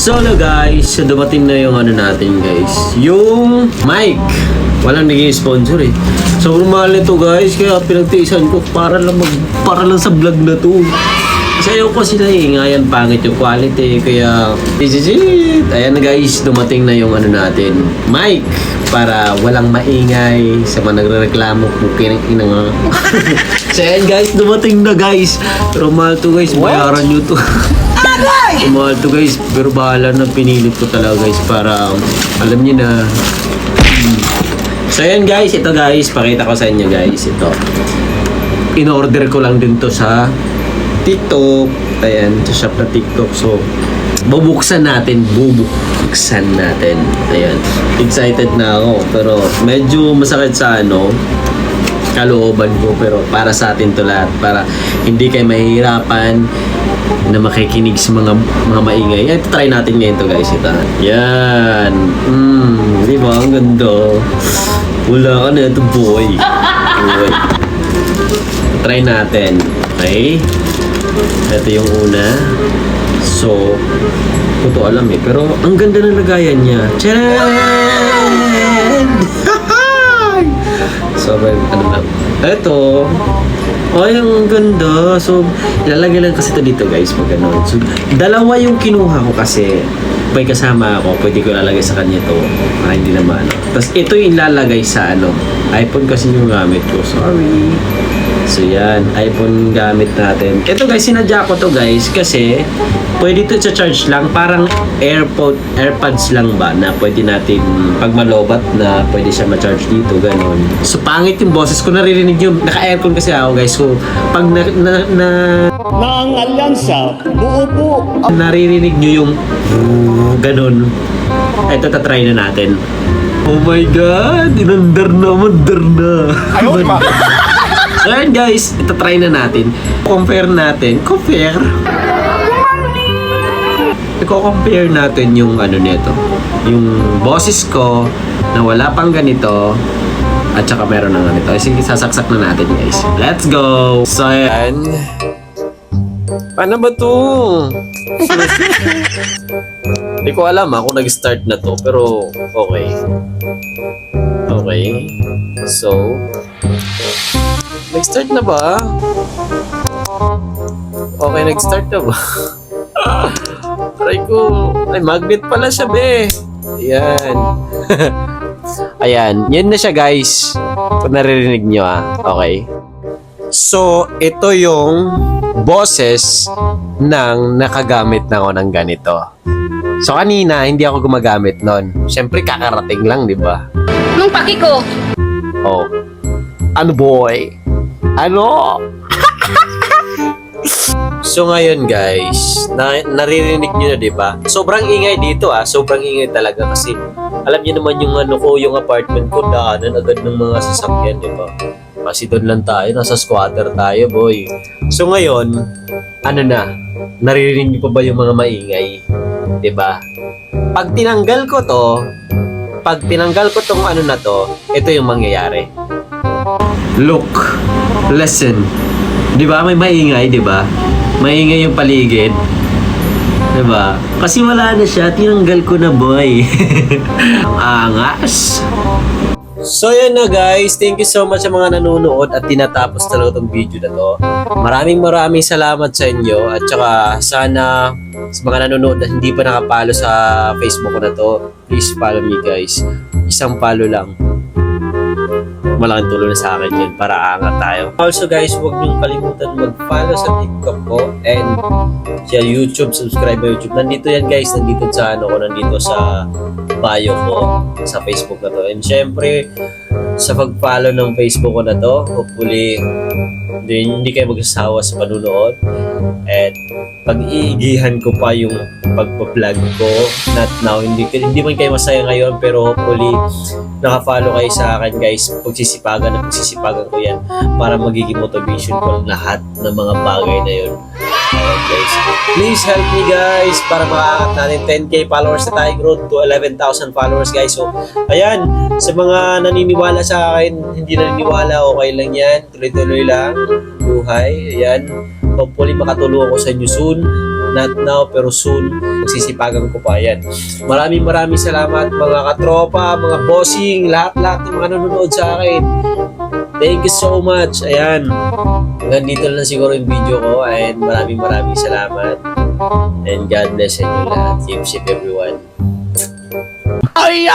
Hello guys, so dumating na yung ano natin guys, yung mic. Walang naging sponsor eh. Sobrang mahal nito guys, kaya pinagtiisan ko para lang sa vlog na to. Kasi ayaw ko sila ingayan, pangit yung quality, kaya ayan na guys, dumating na yung ano natin, mic. Para walang maingay sa mga nagrereklamo kung kinang nga. So ayan guys, dumating na guys. Pero mahal to guys, bayaran nyo to. Mahal to guys, pero bahala na, pinilit ko talaga guys para alam niyo na. So ayan guys, ito guys, pakita ko sa inyo guys, ito. In-order ko lang din to sa TikTok. Ayan, sa shop na TikTok. So bubuksan natin. Ayan, excited na ako, pero medyo masakit sa kalooban ko, pero para sa atin to lahat, para hindi kayo mahihirapan na makikinig sa mga maingay. Ito, try natin ngayon to guys, ito. Yan. Di ba? Ang ganda. Wala ka na ito, boy. Try natin. Okay? Ito yung una. So, ko alam eh. Pero, ang ganda ng lagayan niya. Charan! So, ano lang. Ito. Ay, ang ganda. So, ilalagay lang kasi ito dito guys. Pag ganun. So, dalawa yung kinuha ko kasi may kasama ako. Pwede ko ilalagay sa kanya to. Para hindi naman. Tapos, ito yung ilalagay sa iPhone kasi yung gamit ko. Sorry. So yan, iPhone gamit natin. Ito guys, sinadya ko to guys kasi pwede ito sa charge lang, parang AirPods lang ba na pwede natin pag malobat na pwede siya ma-charge dito, ganun. So pangit yung boses ko, naririnig yung naka-aircon kasi ako guys. So pag Naangalyansa, buo. naririnig nyo yung ganun. Ito, tatry na natin. Oh my god, inandar na. Ayaw, ma. Ayan guys, ito try na natin. Compare natin yung nito. Yung boses ko na wala pang ganito at saka meron na ganito. Ay, sige, sasaksak na natin guys. Let's go! So ayan. Paano ba to? Hindi ko alam kung nag-start na to, pero okay. So nag-start na ba? Okay, nag-start na ba? Try ko. Ay, magnet pala siya, be. Ayan. Ayan. Yan na siya, guys. Kung naririnig nyo, Okay. So, ito yung boses ng nakagamit na ako ng ganito. So, kanina, hindi ako gumagamit nun. Siyempre, kakarating lang, di ba? Nung paki ko. Oh. Ano, boy? Ano? So ngayon guys, naririnig nyo na, diba? Sobrang ingay dito sobrang ingay talaga kasi alam niyo naman yung yung apartment ko, daanan agad ng mga sasakyan, diba? Kasi doon lang tayo, nasa squatter tayo, boy. So ngayon, naririnig niyo pa ba yung mga maingay? Diba? Pag tinanggal ko tong na to, ito yung mangyayari. Look, listen. 'Di ba? May maingay, 'di ba? Maingay yung paligid. 'Di ba? Kasi wala na siya, tinanggal ko na, boy. Angas. So yan na guys, thank you so much sa mga nanonood at tinatapos talaga tong video na to. Maraming salamat sa inyo at saka sana sa mga nanonood na hindi pa nakapalo sa Facebook ko na to, please follow me guys. Isang follow lang. Malaking tulong na sa akin yun para aangat tayo. Also guys, huwag niyong kalimutan mag-follow sa TikTok ko and sa YouTube, subscribe sa YouTube. Nandito yan guys, nandito sa nandito sa bio ko sa Facebook na to. And syempre, sa pag-follow ng Facebook ko na to, hopefully hindi kayo magsasawa sa panunood. At pag-iigihan ko pa yung pagpa-vlog ko. Not now, hindi man kayo masaya ngayon, pero hopefully naka-follow kayo sa akin guys. Pagsisipagan ko yan para magiging motivation ko lahat ng mga bagay na yun. Guys, please help me guys para makaangat natin 10k followers na tayo, growth to 11,000 followers guys. So ayan, sa mga naniniwala sa akin, hindi naniniwala, okay lang yan, tuloy-tuloy lang buhay. Ayan, hopefully makatulong ako sa inyo soon not now, pero soon, magsisipagan ko pa yan. Maraming salamat mga katropa, mga bossing, lahat-lahat ng mga nanonood sa akin. Thank you so much. Ayan. Hanggang dito lang siguro yung video ko. And maraming salamat. And God bless inyo lahat. Keep safe everyone. Ay!